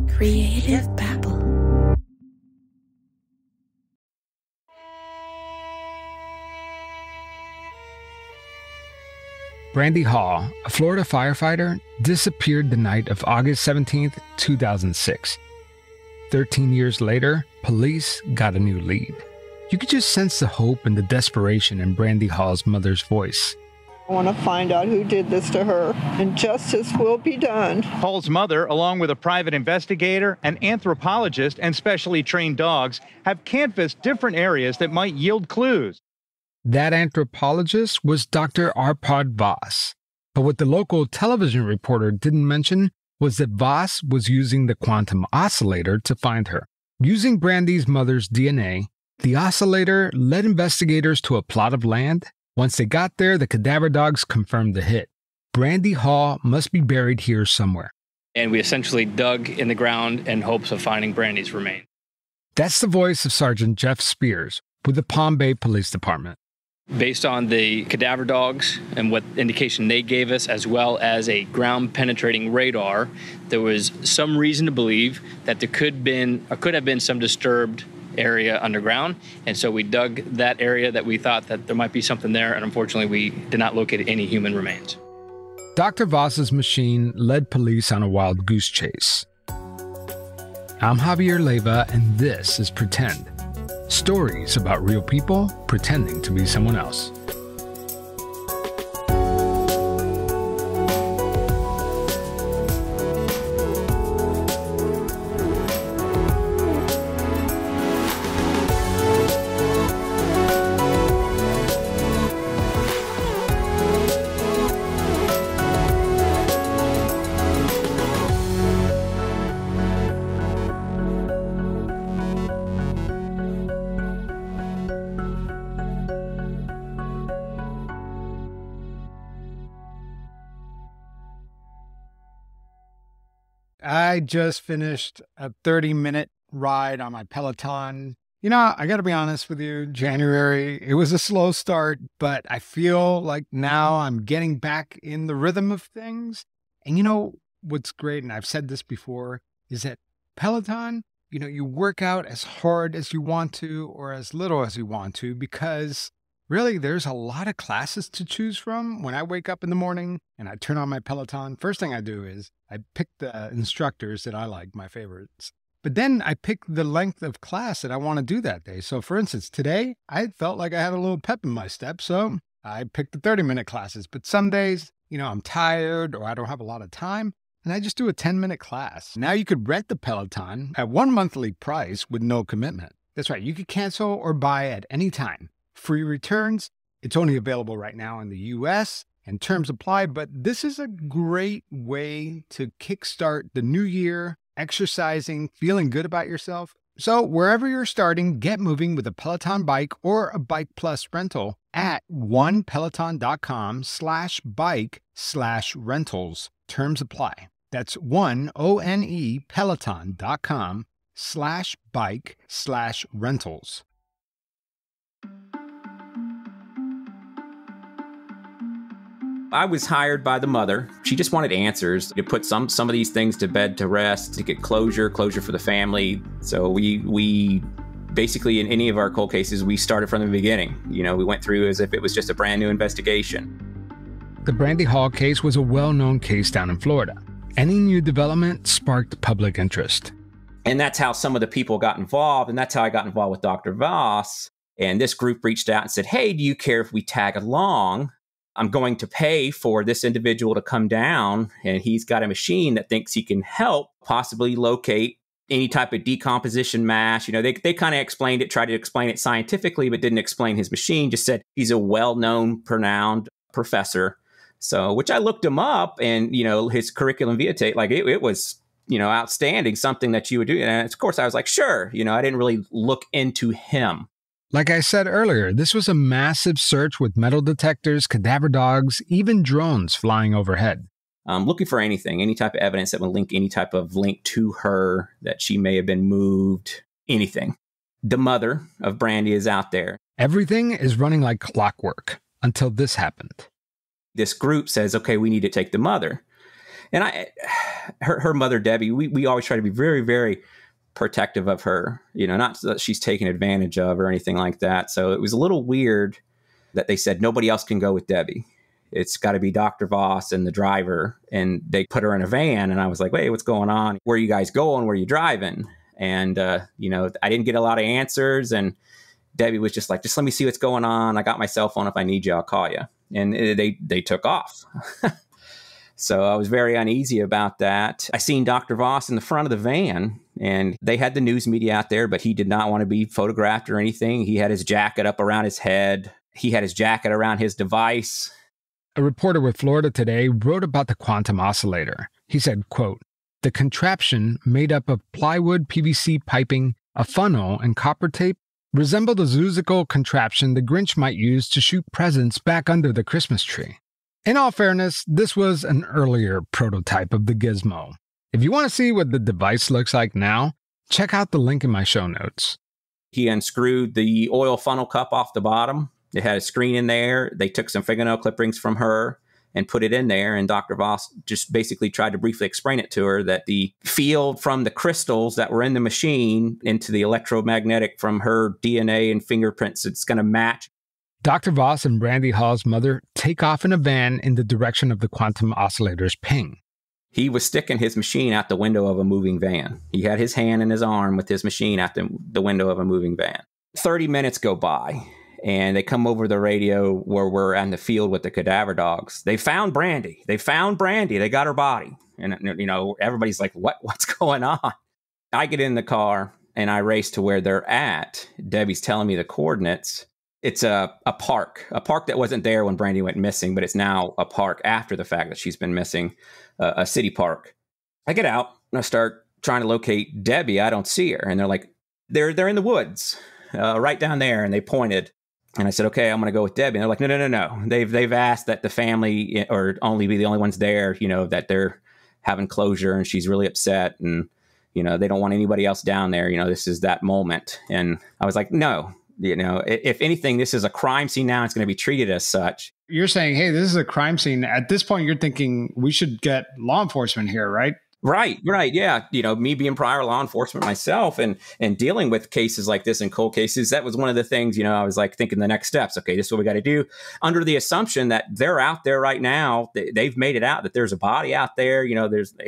Creative babble. Brandy Hall, a Florida firefighter, disappeared the night of August 17, 2006. 13 years later, police got a new lead. You could just sense the hope and the desperation in Brandy Hall's mother's voice. I want to find out who did this to her, and justice will be done. Hall's mother, along with a private investigator, an anthropologist, and specially trained dogs, have canvassed different areas that might yield clues. That anthropologist was Dr. Arpad Vass. But what the local television reporter didn't mention was that Vass was using the quantum oscillator to find her. Using Brandy's mother's DNA, the oscillator led investigators to a plot of land. Once they got there, the cadaver dogs confirmed the hit. Brandy Hall must be buried here somewhere. And we essentially dug in the ground in hopes of finding Brandy's remains. That's the voice of Sergeant Jeff Spears with the Palm Bay Police Department. Based on the cadaver dogs and what indication they gave us, as well as a ground-penetrating radar, there was some reason to believe that there could have been some disturbed area underground, and so we dug that area that we thought that there might be something there, and unfortunately we did not locate any human remains. Dr. Voss's machine led police on a wild goose chase. I'm Javier Leyva, and this is Pretend. Stories about real people pretending to be someone else. I just finished a 30-minute ride on my Peloton. You know, I got to be honest with you, January, it was a slow start, but I feel like now I'm getting back in the rhythm of things. And you know what's great, and I've said this before, is that Peloton, you know, you work out as hard as you want to or as little as you want to, because really there's a lot of classes to choose from. When I wake up in the morning and I turn on my Peloton, first thing I do is I pick the instructors that I like, my favorites. But then I pick the length of class that I want to do that day. So for instance, today I felt like I had a little pep in my step, so I picked the 30-minute classes. But some days, you know, I'm tired or I don't have a lot of time, and I just do a 10-minute class. Now you could rent the Peloton at one monthly price with no commitment. That's right, you could cancel or buy at any time. Free returns. It's only available right now in the US, and terms apply, but this is a great way to kickstart the new year, exercising, feeling good about yourself. So wherever you're starting, get moving with a Peloton bike or a Bike Plus rental at onepelotondocom/bike/rentals. Terms apply. That's onepeloton.com/bike/rentals. I was hired by the mother. She just wanted answers to put some of these things to bed, to rest, to get closure for the family. So we basically, in any of our cold cases, we started from the beginning. You know, we went through as if it was just a brand new investigation. The Brandy Hall case was a well-known case down in Florida. Any new development sparked public interest. And that's how some of the people got involved, and that's how I got involved with Dr. Vass. And this group reached out and said, hey, do you care if we tag along? I'm going to pay for this individual to come down, and he's got a machine that thinks he can help possibly locate any type of decomposition mass. You know, they kind of explained it, tried to explain it scientifically, but didn't explain his machine, just said he's a well-known, renowned professor. So, which I looked him up, and, you know, his curriculum vitae, like it was, you know, outstanding, something that you would do. And of course I was like, sure, you know, I didn't really look into him. Like I said earlier, this was a massive search with metal detectors, cadaver dogs, even drones flying overhead. Looking for anything, any type of evidence that would link any type of link to her, that she may have been moved, anything. The mother of Brandy is out there. Everything is running like clockwork until this happened. This group says, okay, we need to take the mother. And her mother, Debbie, we always try to be very, very protective of her, not that she's taken advantage of or anything like that. So it was a little weird that they said nobody else can go with Debbie. It's got to be Dr. Vass and the driver. And they put her in a van. And I was like, wait, what's going on? Where are you guys going? Where are you driving? And, I didn't get a lot of answers. And Debbie was just like, just let me see what's going on. I got my cell phone. If I need you, I'll call you. And they took off. So I was very uneasy about that. I seen Dr. Vass in the front of the van, and they had the news media out there, but he did not want to be photographed or anything. He had his jacket up around his head. He had his jacket around his device. A reporter with Florida Today wrote about the quantum oscillator. He said, quote, "The contraption, made up of plywood, PVC piping, a funnel, and copper tape, resembled a zooxical contraption the Grinch might use to shoot presents back under the Christmas tree." In all fairness, this was an earlier prototype of the gizmo. If you want to see what the device looks like now, check out the link in my show notes. He unscrewed the oil funnel cup off the bottom. It had a screen in there. They took some fingernail clippings from her and put it in there. And Dr. Vass just basically tried to briefly explain it to her that the field from the crystals that were in the machine into the electromagnetic from her DNA and fingerprints, it's going to match. Dr. Vass and Brandy Hall's mother take off in a van in the direction of the quantum oscillator's ping. He was sticking his machine out the window of a moving van. He had his hand in his arm with his machine out the window of a moving van. 30 minutes go by, and they come over the radio where we're in the field with the cadaver dogs. They found Brandy. They got her body. And, everybody's like, what's going on? I get in the car, and I race to where they're at. Debbie's telling me the coordinates. It's a park that wasn't there when Brandy went missing, but it's now a park after the fact that she's been missing, a city park. I get out and I start trying to locate Debbie. I don't see her. And they're like, they're in the woods, right down there. And they pointed. And I said, okay, I'm going to go with Debbie. And they're like, no. They've asked that the family or only be the only ones there, that they're having closure and she's really upset. And, they don't want anybody else down there. This is that moment. And I was like, no. If anything, this is a crime scene now. It's going to be treated as such. You're saying, hey, this is a crime scene. At this point, you're thinking we should get law enforcement here, right? Right. Yeah. Me being prior law enforcement myself and dealing with cases like this and cold cases, that was one of the things, I was like thinking the next steps. Okay, this is what we got to do under the assumption that they're out there right now. They've made it out that there's a body out there.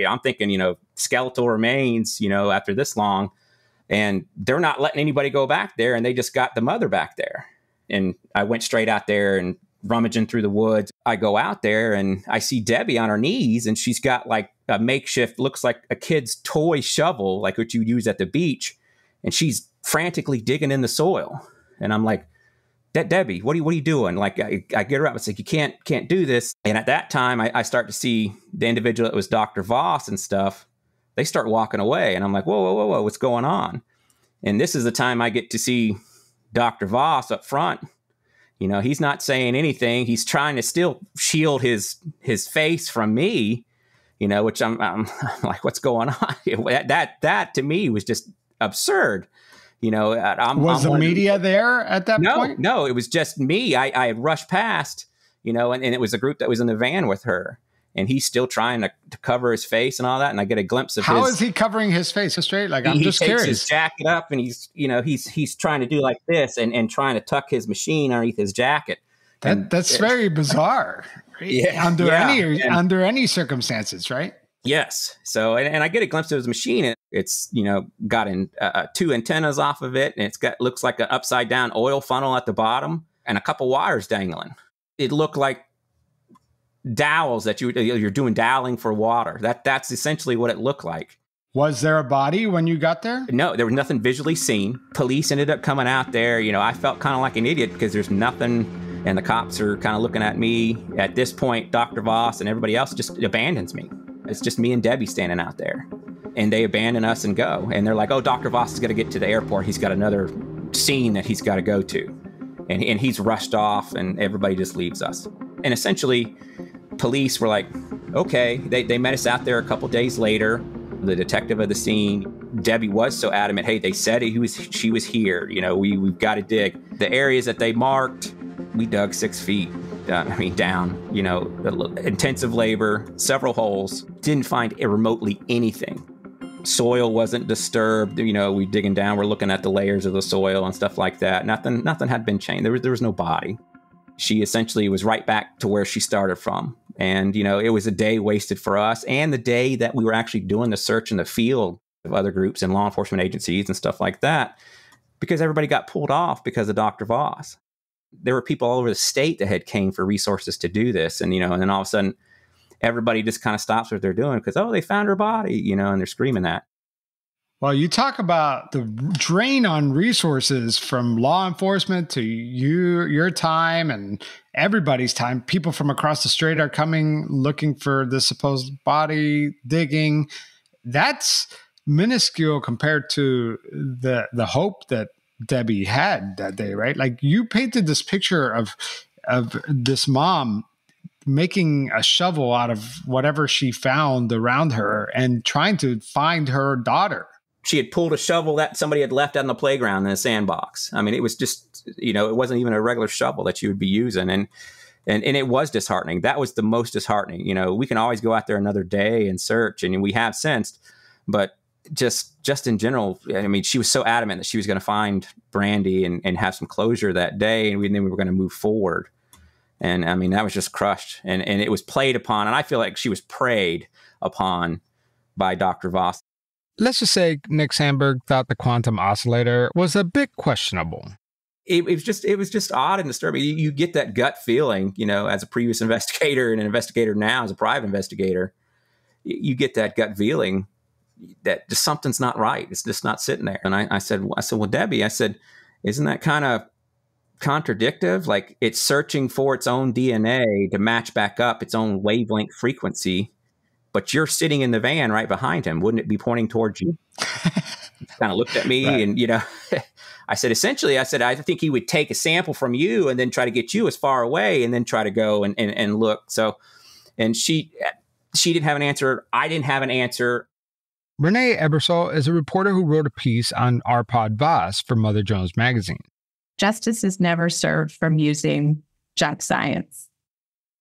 I'm thinking, skeletal remains, after this long. And they're not letting anybody go back there. And they just got the mother back there. And I went straight out there and rummaging through the woods. I go out there and I see Debbie on her knees. And she's got like a makeshift, looks like a kid's toy shovel, like what you use at the beach. And she's frantically digging in the soil. And I'm like, Debbie, what are you doing? Like I get her up. It's like, you can't do this. And at that time, I start to see the individual that was Dr. Vass and stuff. They start walking away. And I'm like, whoa, what's going on? And this is the time I get to see Dr. Vass up front. He's not saying anything. He's trying to still shield his face from me, which I'm like, what's going on? That to me was just absurd. Was the media there at that point? No, it was just me. I had rushed past, and it was a group that was in the van with her. And he's still trying to cover his face and all that. And I get a glimpse of How is he covering his face straight? Like, I'm just curious. He takes his jacket up and he's trying to do like this and trying to tuck his machine underneath his jacket. That's very bizarre. Right? Yeah. Under any circumstances, right? Yes. So, and I get a glimpse of his machine. It's, got two antennas off of it. And looks like an upside down oil funnel at the bottom and a couple wires dangling. It looked like dowels that you're doing doweling for water. That's essentially what it looked like. Was there a body when you got there? No, there was nothing visually seen. Police ended up coming out there. I felt kind of like an idiot because there's nothing, and the cops are kind of looking at me. At this point, Dr. Vass and everybody else just abandons me. It's just me and Debbie standing out there, and they abandon us and go. And they're like, oh, Dr. Vass is going to get to the airport. He's got another scene that he's got to go to. And he's rushed off, and everybody just leaves us. And essentially, police were like, okay. They met us out there a couple days later. The detective of the scene, Debbie, was so adamant. Hey, they said she was here. We've got to dig. The areas that they marked, we dug 6 feet. down, intensive labor, several holes, didn't find remotely anything. Soil wasn't disturbed. We digging down, we're looking at the layers of the soil and stuff like that. Nothing had been changed. There was no body. She essentially was right back to where she started from. And, it was a day wasted for us, and the day that we were actually doing the search in the field of other groups and law enforcement agencies and stuff like that, because everybody got pulled off because of Dr. Vass. There were people all over the state that had came for resources to do this. And, and then all of a sudden, everybody just kind of stops what they're doing because, they found her body, and they're screaming that. Well, you talk about the drain on resources from law enforcement to your time and everybody's time. People from across the strait are coming looking for the supposed body, digging. That's minuscule compared to the hope that Debbie had that day, right? Like, you painted this picture of this mom making a shovel out of whatever she found around her and trying to find her daughter. She had pulled a shovel that somebody had left out in the playground in a sandbox. I mean, it was just, it wasn't even a regular shovel that you would be using. And it was disheartening. That was the most disheartening. We can always go out there another day and search, and we have since, but just in general, I mean, she was so adamant that she was going to find Brandy and have some closure that day. And then we were going to move forward. And I mean, that was just crushed. And it was played upon. And I feel like she was preyed upon by Dr. Vass. Let's just say Nick Sandberg thought the quantum oscillator was a bit questionable. It was just odd and disturbing. You get that gut feeling, as a previous investigator and an investigator now as a private investigator, you get that gut feeling that just something's not right. It's just not sitting there. And I said, well, Debbie, isn't that kind of contradictive? Like, it's searching for its own DNA to match back up its own wavelength frequency, but you're sitting in the van right behind him. Wouldn't it be pointing towards you? Kind of looked at me right. And, I said, essentially, I think he would take a sample from you and then try to get you as far away and then try to go and look. So, and she didn't have an answer. I didn't have an answer. Renee Ebersole is a reporter who wrote a piece on Arpad Vass for Mother Jones magazine. Justice is never served from using junk science.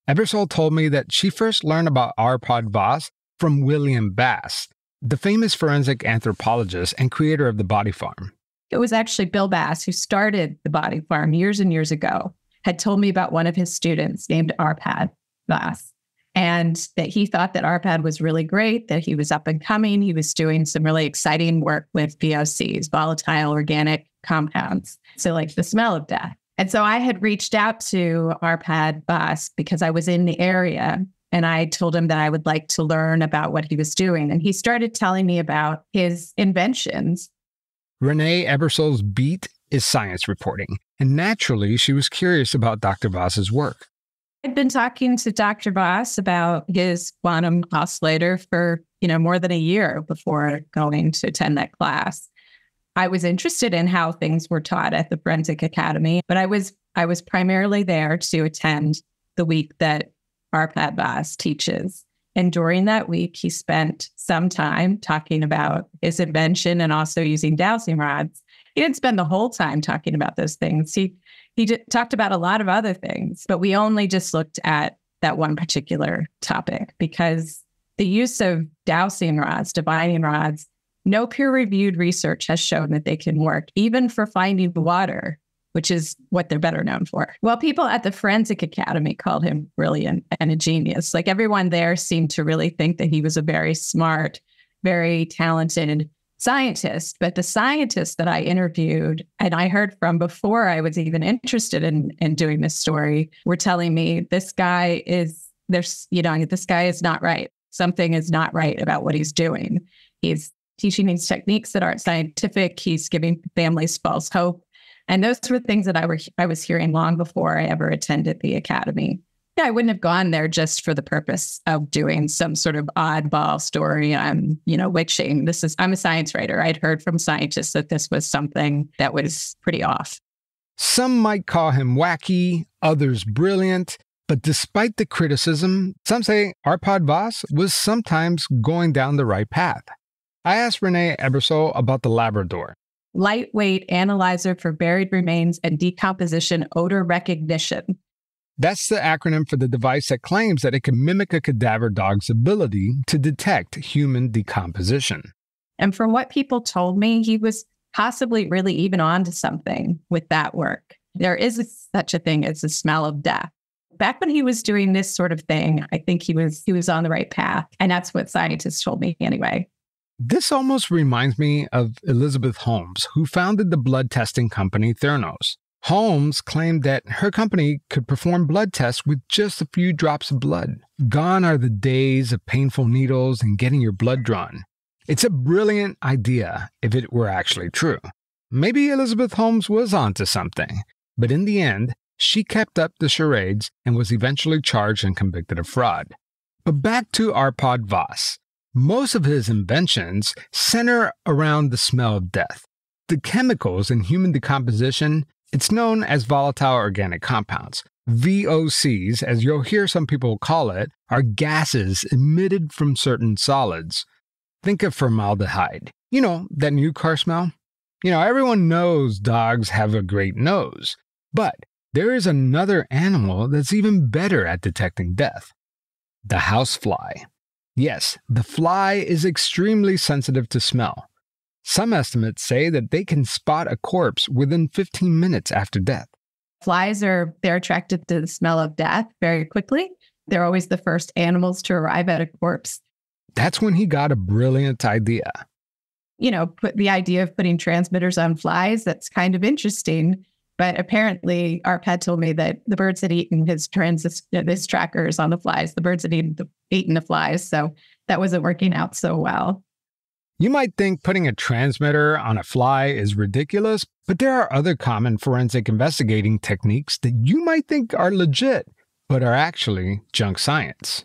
Ebersole told me that she first learned about Arpad Vass from William Bass, the famous forensic anthropologist and creator of the Body Farm. It was actually Bill Bass who started the Body Farm years and years ago, had told me about one of his students named Arpad Vass, and that he thought that Arpad was really great, that he was up and coming. He was doing some really exciting work with VOCs, volatile organic compounds. So like the smell of death. And so I had reached out to Arpad Vass because I was in the area, and I told him that I would like to learn about what he was doing. And he started telling me about his inventions. Renee Ebersole's beat is science reporting, and naturally she was curious about Dr. Vass's work. I'd been talking to Dr. Vass about his quantum oscillator for, more than a year before going to attend that class. I was interested in how things were taught at the Forensic Academy, but I was primarily there to attend the week that Arpad Vass teaches. And during that week, he spent some time talking about his invention and also using dowsing rods. He didn't spend the whole time talking about those things. He talked about a lot of other things, but we only just looked at that one particular topic because the use of dowsing rods, divining rods, no peer-reviewed research has shown that they can work, even for finding water, which is what they're better known for. Well, people at the Forensic Academy called him brilliant and a genius. Like, everyone there seemed to really think that he was a very smart, very talented scientist. But the scientists that I interviewed and I heard from before I was even interested in doing this story were telling me this guy is not right. Something is not right about what he's doing. He's teaching these techniques that aren't scientific. He's giving families false hope. And those were things that I was hearing long before I ever attended the academy. Yeah, I wouldn't have gone there just for the purpose of doing some sort of oddball story. I'm witching. I'm a science writer. I'd heard from scientists that this was something that was pretty off. Some might call him wacky, others brilliant. But despite the criticism, some say Arpad Vass was sometimes going down the right path. I asked Renee Ebersole about the Labrador. Lightweight analyzer for buried remains and decomposition odor recognition. That's the acronym for the device that claims that it can mimic a cadaver dog's ability to detect human decomposition. And from what people told me, he was possibly really even on to something with that work. There is such a thing as the smell of death. Back when he was doing this sort of thing, I think he was on the right path. And that's what scientists told me anyway. This almost reminds me of Elizabeth Holmes, who founded the blood testing company Theranos. Holmes claimed that her company could perform blood tests with just a few drops of blood. Gone are the days of painful needles and getting your blood drawn. It's a brilliant idea if it were actually true. Maybe Elizabeth Holmes was onto something, but in the end, she kept up the charades and was eventually charged and convicted of fraud. But back to Arpad Vass. Most of his inventions center around the smell of death. The chemicals in human decomposition, it's known as volatile organic compounds. VOCs, as you'll hear some people call it, are gases emitted from certain solids. Think of formaldehyde. You know, that new car smell? Everyone knows dogs have a great nose. But there is another animal that's even better at detecting death. The housefly. Yes, the fly is extremely sensitive to smell. Some estimates say that they can spot a corpse within 15 minutes after death. Flies they're attracted to the smell of death very quickly. They're always the first animals to arrive at a corpse. That's when he got a brilliant idea. Put the idea of putting transmitters on flies, that's kind of interesting. But apparently, Arpad told me that the birds had eaten his trackers on the flies. The birds had eaten the flies, so that wasn't working out so well. You might think putting a transmitter on a fly is ridiculous, but there are other common forensic investigating techniques that you might think are legit, but are actually junk science.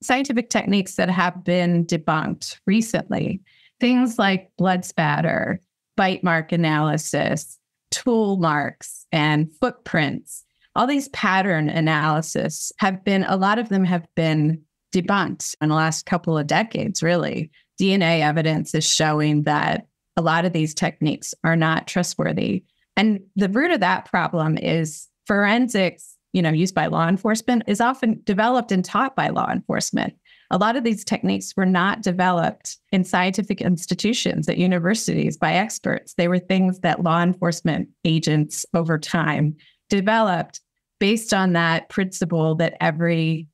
Scientific techniques that have been debunked recently, things like blood spatter, bite mark analysis, tool marks, and footprints. All these pattern analysis a lot of them have been debunked in the last couple of decades, really. DNA evidence is showing that a lot of these techniques are not trustworthy. And the root of that problem is forensics, used by law enforcement, is often developed and taught by law enforcement. A lot of these techniques were not developed in scientific institutions at universities by experts. They were things that law enforcement agents over time developed based on that principle that every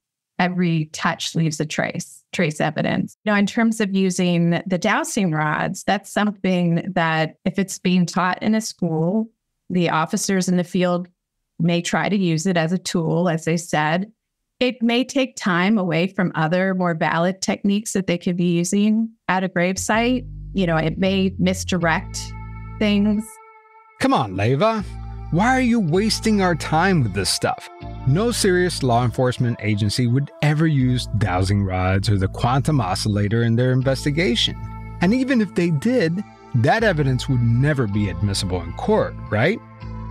touch leaves a trace evidence. In terms of using the dowsing rods, that's something that if it's being taught in a school, the officers in the field may try to use it as a tool, as they said. It may take time away from other more valid techniques that they could be using at a gravesite. It may misdirect things. Come on, Leva. Why are you wasting our time with this stuff? No serious law enforcement agency would ever use dowsing rods or the quantum oscillator in their investigation. And even if they did, that evidence would never be admissible in court, right?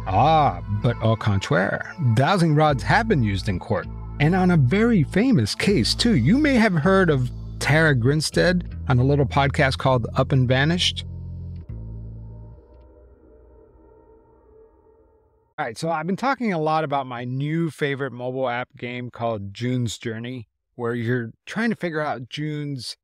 But au contraire, dowsing rods have been used in court. And on a very famous case, too. You may have heard of Tara Grinstead on a little podcast called Up and Vanished. All right, so I've been talking a lot about my new favorite mobile app game called June's Journey, where you're trying to figure out June's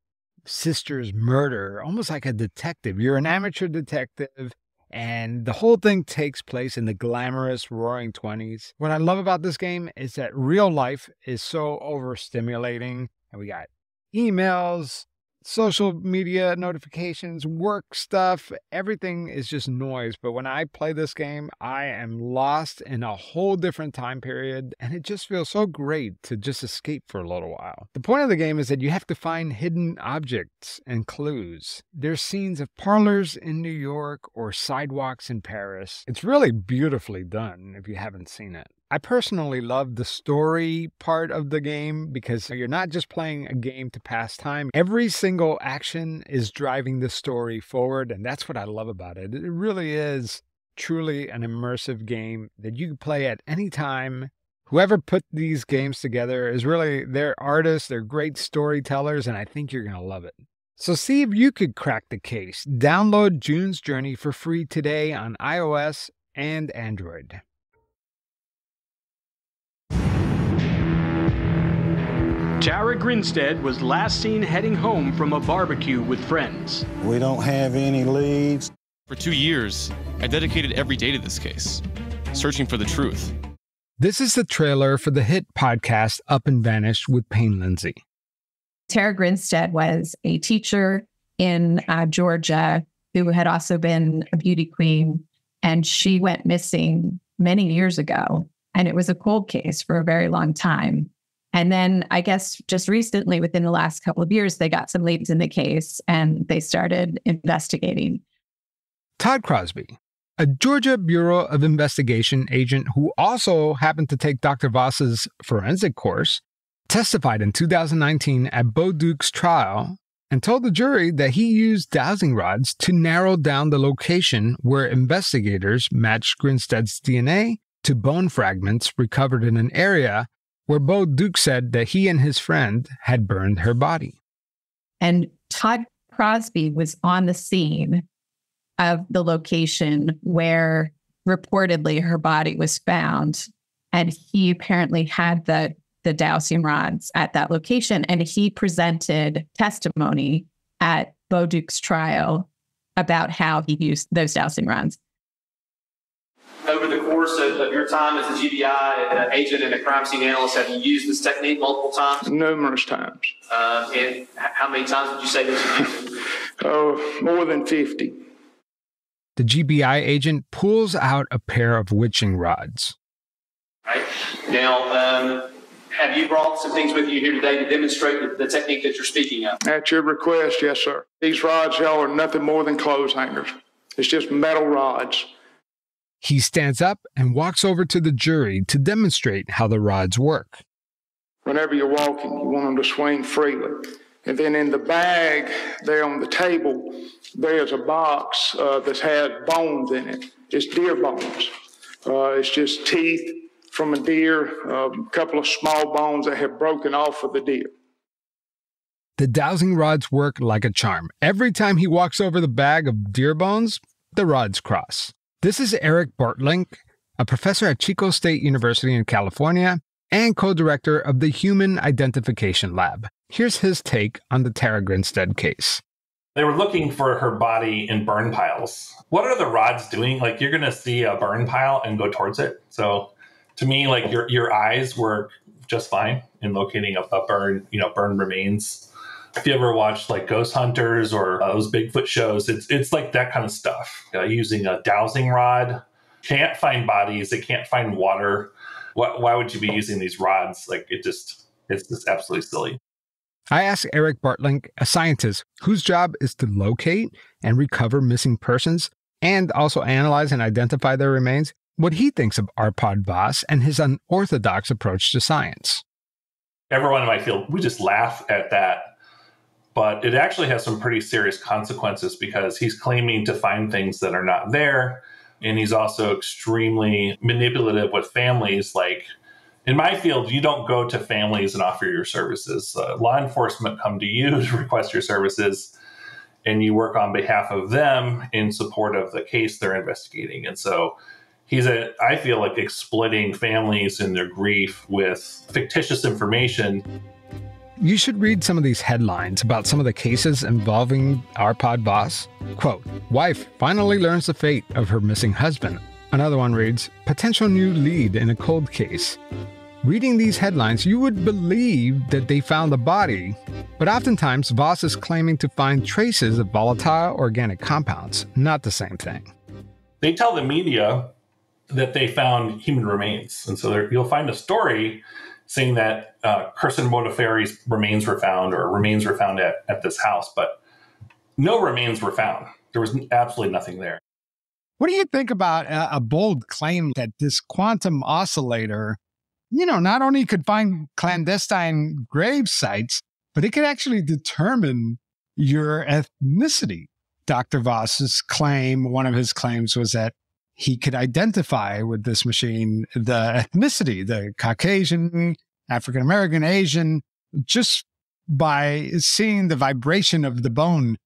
sister's murder, almost like a detective. You're an amateur detective, and the whole thing takes place in the glamorous Roaring 20s. What I love about this game is that real life is so overstimulating, and we got emails, social media notifications, work stuff, everything is just noise. But when I play this game, I am lost in a whole different time period, and it just feels so great to just escape for a little while. The point of the game is that you have to find hidden objects and clues. There's scenes of parlors in New York or sidewalks in Paris. It's really beautifully done if you haven't seen it. I personally love the story part of the game because you're not just playing a game to pass time. Every single action is driving the story forward, and that's what I love about it. It really is truly an immersive game that you can play at any time. Whoever put these games together is really, they're artists, they're great storytellers, and I think you're going to love it. So see if you could crack the case. Download June's Journey for free today on iOS and Android. Tara Grinstead was last seen heading home from a barbecue with friends. We don't have any leads. For 2 years, I dedicated every day to this case, searching for the truth. This is the trailer for the hit podcast Up and Vanished with Payne Lindsay. Tara Grinstead was a teacher in Georgia who had also been a beauty queen, and she went missing many years ago. And it was a cold case for a very long time. And then I guess just recently, within the last couple of years, they got some leads in the case and they started investigating. Todd Crosby, a Georgia Bureau of Investigation agent who also happened to take Dr. Vass's forensic course, testified in 2019 at Bo Duke's trial and told the jury that he used dowsing rods to narrow down the location where investigators matched Grinstead's DNA to bone fragments recovered in an area where Bo Duke said that he and his friend had burned her body. And Todd Crosby was on the scene of the location where reportedly her body was found. And he apparently had the dowsing rods at that location. And he presented testimony at Bo Duke's trial about how he used those dowsing rods. Over the course of your time as a GBI agent and a crime scene analyst, have you used this technique multiple times? Numerous times. And how many times would you say that you used it? Oh, more than 50. The GBI agent pulls out a pair of witching rods. Right. Now, have you brought some things with you here today to demonstrate the technique that you're speaking of? At your request, yes, sir. These rods, y'all, are nothing more than clothes hangers. It's just metal rods. He stands up and walks over to the jury to demonstrate how the rods work. Whenever you're walking, you want them to swing freely. And then in the bag there on the table, there's a box that has bones in it. It's deer bones. It's just teeth from a deer, a couple of small bones that have broken off of the deer. The dowsing rods work like a charm. Every time he walks over the bag of deer bones, the rods cross. This is Eric Bartlink, a professor at Chico State University in California and co-director of the Human Identification Lab. Here's his take on the Tara Grinstead case. They were looking for her body in burn piles. What are the rods doing? Like, you're going to see a burn pile and go towards it. So to me, like, your eyes work just fine in locating a burn remains. If you ever watched like Ghost Hunters or those Bigfoot shows, it's like that kind of stuff. Using a dowsing rod, can't find bodies, it can't find water. Why would you be using these rods? Like, it's just absolutely silly. I asked Eric Bartlink, a scientist whose job is to locate and recover missing persons and also analyze and identify their remains, what he thinks of Arpad Vass and his unorthodox approach to science. Everyone in my field, we just laugh at that. But it actually has some pretty serious consequences because he's claiming to find things that are not there. And he's also extremely manipulative with families. Like, in my field, you don't go to families and offer your services. Law enforcement come to you to request your services, and you work on behalf of them in support of the case they're investigating. And so he's, I feel like, exploiting families in their grief with fictitious information. You should read some of these headlines about some of the cases involving Arpad Vass. Quote, wife finally learns the fate of her missing husband. Another one reads, potential new lead in a cold case. Reading these headlines, you would believe that they found the body, but oftentimes Vass is claiming to find traces of volatile organic compounds, not the same thing. They tell the media that they found human remains. And so you'll find a story saying that Kirsten Modafferi's remains were found, or remains were found at this house, but no remains were found. There was absolutely nothing there. What do you think about a bold claim that this quantum oscillator, not only could find clandestine grave sites, but it could actually determine your ethnicity? Dr. Vass's claim, one of his claims, was that he could identify with this machine the ethnicity, the Caucasian, African-American, Asian, just by seeing the vibration of the bone.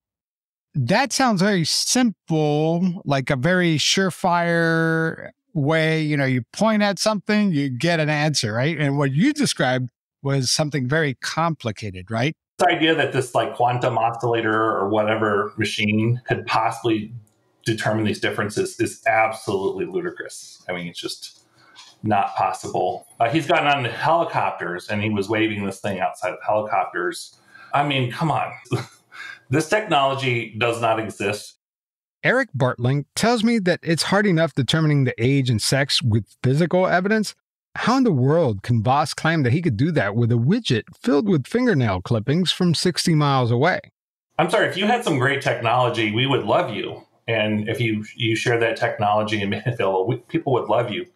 That sounds very simple, like a very surefire way. You point at something, you get an answer, right? And what you described was something very complicated, right? The idea that this like quantum oscillator or whatever machine could possibly determine these differences is absolutely ludicrous. I mean, it's just not possible. He's gotten on helicopters and he was waving this thing outside of helicopters. I mean, come on. This technology does not exist. Eric Bartling tells me that it's hard enough determining the age and sex with physical evidence. How in the world can Vass claim that he could do that with a widget filled with fingernail clippings from 60 miles away? I'm sorry, if you had some great technology, we would love you. And if you share that technology and made it available, people would love you.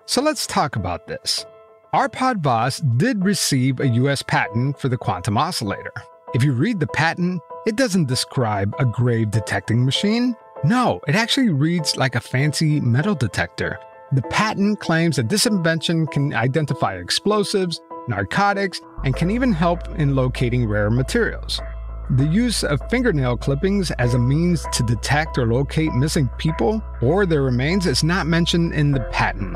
So let's talk about this. Arpad Vass did receive a U.S. patent for the quantum oscillator. If you read the patent, it doesn't describe a grave detecting machine. No, it actually reads like a fancy metal detector. The patent claims that this invention can identify explosives, narcotics, and can even help in locating rare materials. The use of fingernail clippings as a means to detect or locate missing people or their remains is not mentioned in the patent.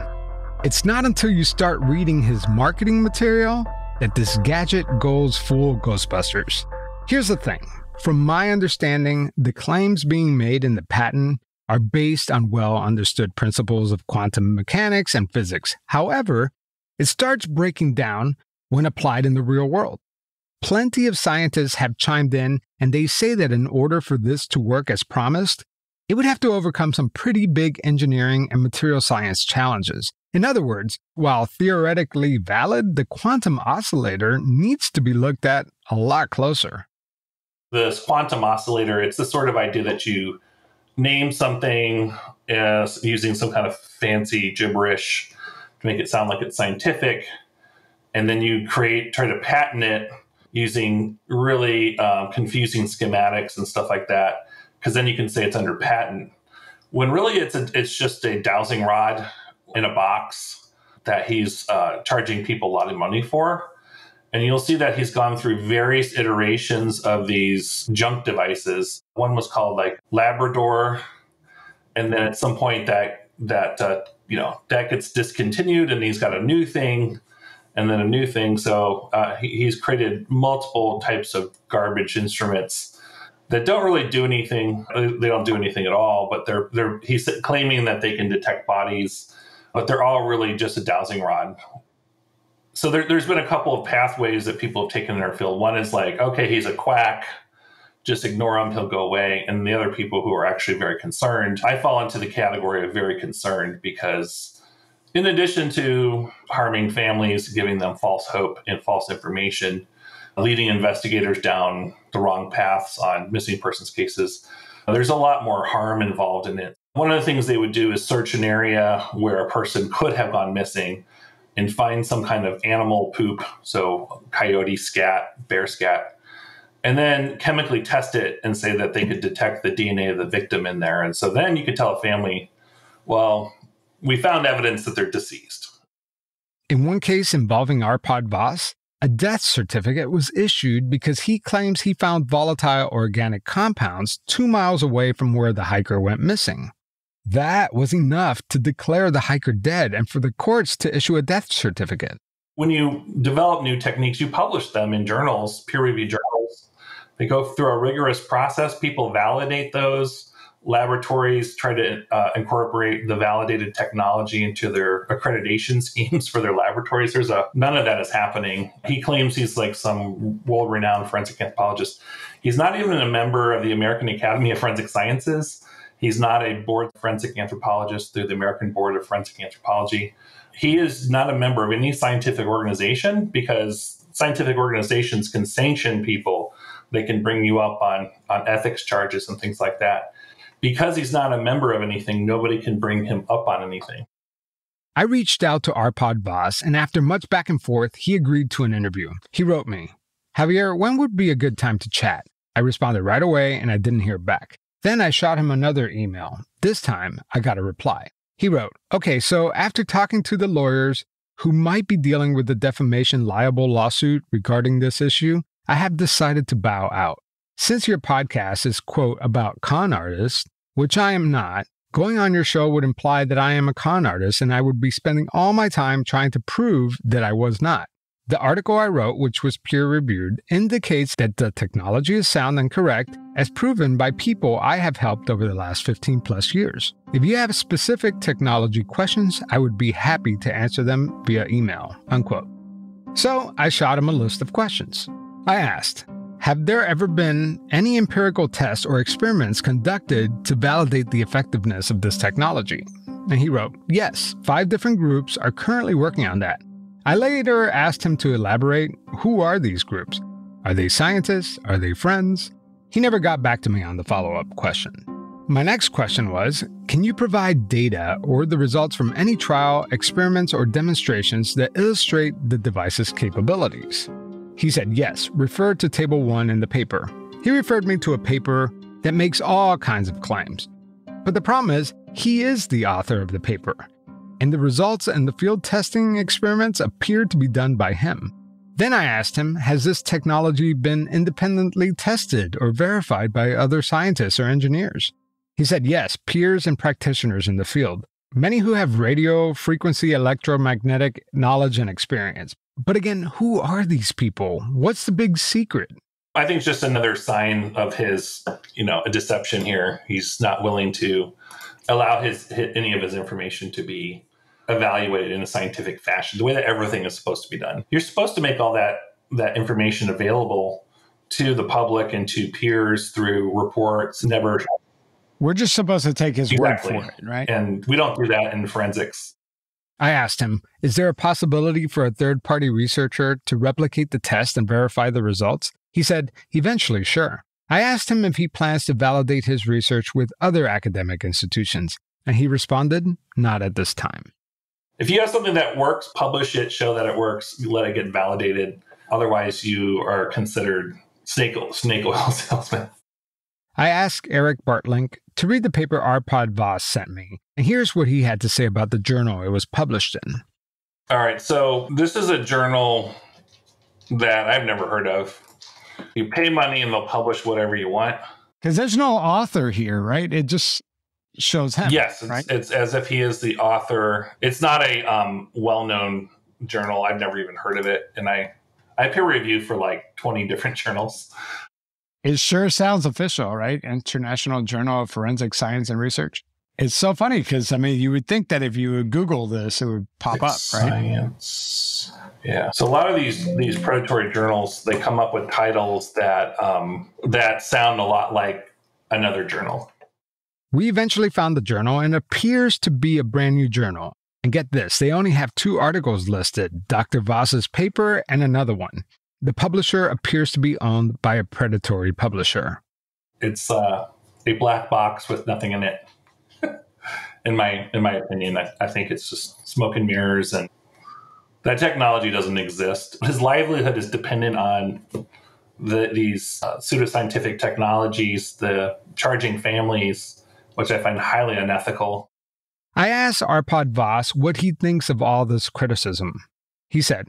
It's not until you start reading his marketing material that this gadget goes full Ghostbusters. Here's the thing. From my understanding, the claims being made in the patent are based on well-understood principles of quantum mechanics and physics. However, it starts breaking down when applied in the real world. Plenty of scientists have chimed in, and they say that in order for this to work as promised, it would have to overcome some pretty big engineering and material science challenges. In other words, while theoretically valid, the quantum oscillator needs to be looked at a lot closer. This quantum oscillator, it's the sort of idea that you name something as using some kind of fancy gibberish to make it sound like it's scientific, and then you try to patent it using really confusing schematics and stuff like that, because then you can say it's under patent. When really it's just a dowsing rod in a box that he's charging people a lot of money for. And you'll see that he's gone through various iterations of these junk devices. One was called like Labrador. And then at some point that gets discontinued and he's got a new thing and then a new thing. So he's created multiple types of garbage instruments that don't really do anything. They don't do anything at all, but he's claiming that they can detect bodies, but they're all really just a dowsing rod. So there's been a couple of pathways that people have taken in our field. One is like, okay, he's a quack, just ignore him, he'll go away. And the other people who are actually very concerned, I fall into the category of very concerned because in addition to harming families, giving them false hope and false information, leading investigators down the wrong paths on missing persons cases, there's a lot more harm involved in it. One of the things they would do is search an area where a person could have gone missing and find some kind of animal poop, so coyote scat, bear scat, and then chemically test it and say that they could detect the DNA of the victim in there. And so then you could tell a family, well, we found evidence that they're deceased. In one case involving Arpad Vass, a death certificate was issued because he claims he found volatile organic compounds 2 miles away from where the hiker went missing. That was enough to declare the hiker dead and for the courts to issue a death certificate. When you develop new techniques, you publish them in journals, peer-reviewed journals. They go through a rigorous process. People validate those. Laboratories try to incorporate the validated technology into their accreditation schemes for their laboratories. None of that is happening. He claims he's like some world-renowned forensic anthropologist. He's not even a member of the American Academy of Forensic Sciences. He's not a board forensic anthropologist through the American Board of Forensic Anthropology. He is not a member of any scientific organization because scientific organizations can sanction people. They can bring you up on ethics charges and things like that. Because he's not a member of anything, nobody can bring him up on anything. I reached out to Arpad Vass, and after much back and forth, he agreed to an interview. He wrote me, "Javier, when would be a good time to chat?" I responded right away, and I didn't hear back. Then I shot him another email. This time, I got a reply. He wrote, "Okay, so after talking to the lawyers who might be dealing with the defamation liable lawsuit regarding this issue, I have decided to bow out. Since your podcast is, quote, about con artists, which I am not, going on your show would imply that I am a con artist and I would be spending all my time trying to prove that I was not. The article I wrote, which was peer-reviewed, indicates that the technology is sound and correct, as proven by people I have helped over the last 15 plus years. If you have specific technology questions, I would be happy to answer them via email," unquote. So I shot him a list of questions. I asked, have there ever been any empirical tests or experiments conducted to validate the effectiveness of this technology? And he wrote, yes, 5 different groups are currently working on that. I later asked him to elaborate. Who are these groups? Are they scientists? Are they friends? He never got back to me on the follow-up question. My next question was, can you provide data or the results from any trial, experiments, or demonstrations that illustrate the device's capabilities? He said yes, refer to Table 1 in the paper. He referred me to a paper that makes all kinds of claims. But the problem is, he is the author of the paper, and the results and the field testing experiments appear to be done by him. Then I asked him, has this technology been independently tested or verified by other scientists or engineers? He said yes, peers and practitioners in the field, many who have radio frequency electromagnetic knowledge and experience. But again, who are these people? What's the big secret? I think it's just another sign of his, a deception here. He's not willing to allow any of his information to be evaluated in a scientific fashion, the way that everything is supposed to be done. You're supposed to make all that information available to the public and to peers through reports. We're just supposed to take his word for it, right? And we don't do that in forensics. I asked him, is there a possibility for a third-party researcher to replicate the test and verify the results? He said, eventually, sure. I asked him if he plans to validate his research with other academic institutions, and he responded, not at this time. If you have something that works, publish it, show that it works, let it get validated. Otherwise, you are considered snake oil salesman. I asked Eric Bartlink to read the paper Arpad Vass sent me, and here's what he had to say about the journal it was published in. All right, so this is a journal that I've never heard of. You pay money and they'll publish whatever you want. Because there's no author here, right? It just shows him. Yes, right? It's as if he is the author. It's not a well-known journal. I've never even heard of it. And I peer review for like 20 different journals. It sure sounds official, right? International Journal of Forensic Science and Research. It's so funny because, you would think that if you would Google this, it would pop up, right? Science. Yeah. So a lot of these predatory journals, they come up with titles that sound a lot like another journal. We eventually found the journal and it appears to be a brand new journal. And get this, they only have 2 articles listed, Dr. Vass's paper and another one. The publisher appears to be owned by a predatory publisher. It's a black box with nothing in it. In my opinion, I think it's just smoke and mirrors, and that technology doesn't exist. His livelihood is dependent on these pseudoscientific technologies, the charging families, which I find highly unethical. I asked Arpad Vass what he thinks of all this criticism. He said,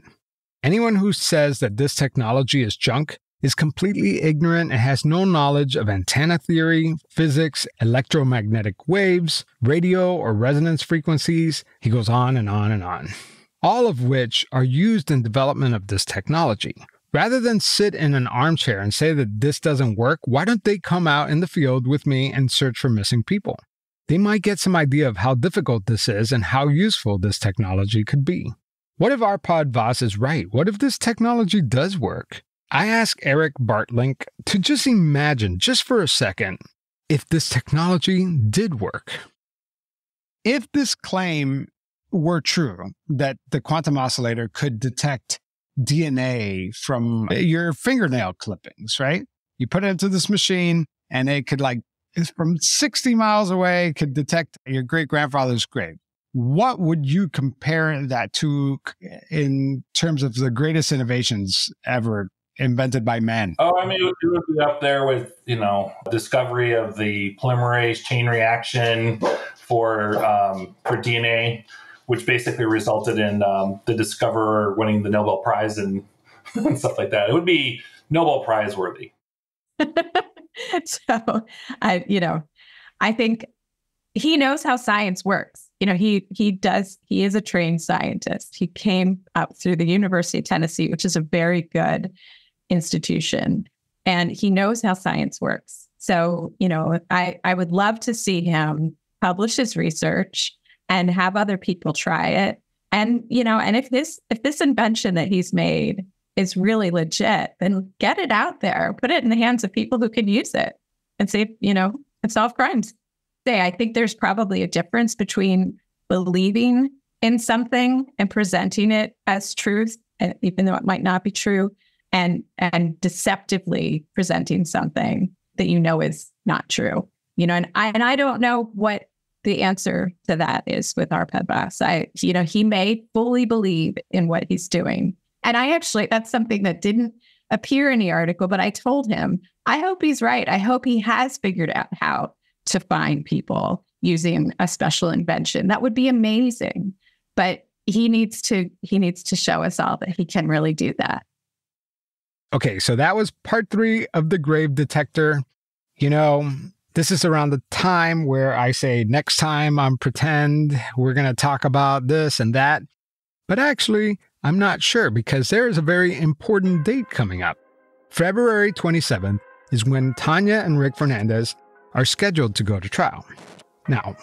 anyone who says that this technology is junk is completely ignorant and has no knowledge of antenna theory, physics, electromagnetic waves, radio or resonance frequencies. He goes on and on and on, all of which are used in development of this technology. Rather than sit in an armchair and say that this doesn't work, why don't they come out in the field with me and search for missing people? They might get some idea of how difficult this is and how useful this technology could be. What if Arpad Vass is right? What if this technology does work? I asked Eric Bartlink to just imagine, just for a second, if this technology did work. If this claim were true, that the quantum oscillator could detect DNA from your fingernail clippings, right? You put it into this machine and it could, from 60 miles away, could detect your great-grandfather's grave. What would you compare that to in terms of the greatest innovations ever invented by man? Oh, it would be up there with, discovery of the polymerase chain reaction for DNA, which basically resulted in the discoverer winning the Nobel Prize and stuff like that. It would be Nobel Prize worthy. So, I think he knows how science works. he is a trained scientist. He came up through the University of Tennessee, which is a very good institution, and he knows how science works. So, I would love to see him publish his research and have other people try it. And, and if this invention that he's made is really legit, then get it out there, put it in the hands of people who can use it and say, and solve crimes. I think there's probably a difference between believing in something and presenting it as truth, and even though it might not be true, and deceptively presenting something that is not true. And I don't know what the answer to that is with Arpad Vass. He may fully believe in what he's doing. And that's something that didn't appear in the article, but I told him, I hope he's right. I hope he has figured out how to find people using a special invention. That would be amazing. But he needs to show us all that he can really do that. Okay, so that was part 3 of the Grave Detector. This is around the time where I say next time on Pretend, we're going to talk about this and that. But actually, I'm not sure because there is a very important date coming up. February 27th is when Tanya and Rick Fernandez are scheduled to go to trial. Now,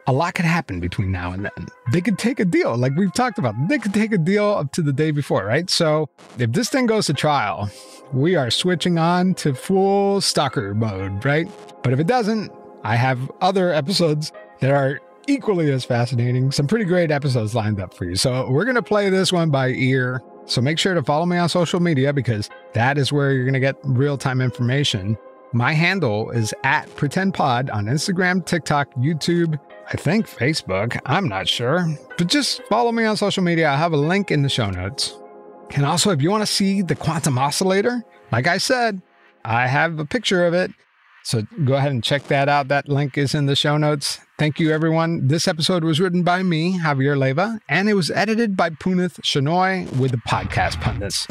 a lot could happen between now and then. They could take a deal, like we've talked about. They could take a deal up to the day before, right? So if this thing goes to trial, we are switching on to full stalker mode, right? But if it doesn't, I have other episodes that are equally as fascinating. Some pretty great episodes lined up for you. So we're going to play this one by ear. So make sure to follow me on social media because that is where you're going to get real-time information. My handle is @PretendPod on Instagram, TikTok, YouTube, I think Facebook. I'm not sure. But just follow me on social media. I have a link in the show notes. And also, if you want to see the Quantum Oscillator, like I said, I have a picture of it. So go ahead and check that out. That link is in the show notes. Thank you, everyone. This episode was written by me, Javier Leiva, and it was edited by Punith Shenoy with the Podcast Pundits.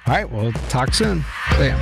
All right, we'll talk soon. See ya.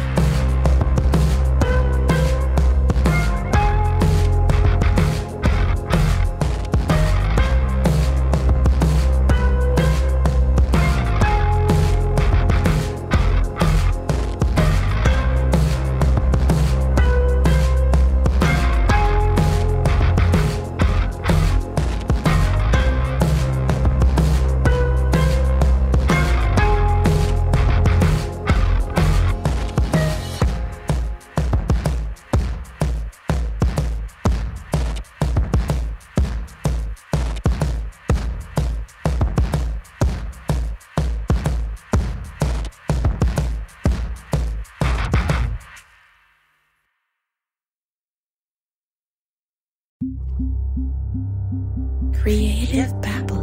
Creative Babble.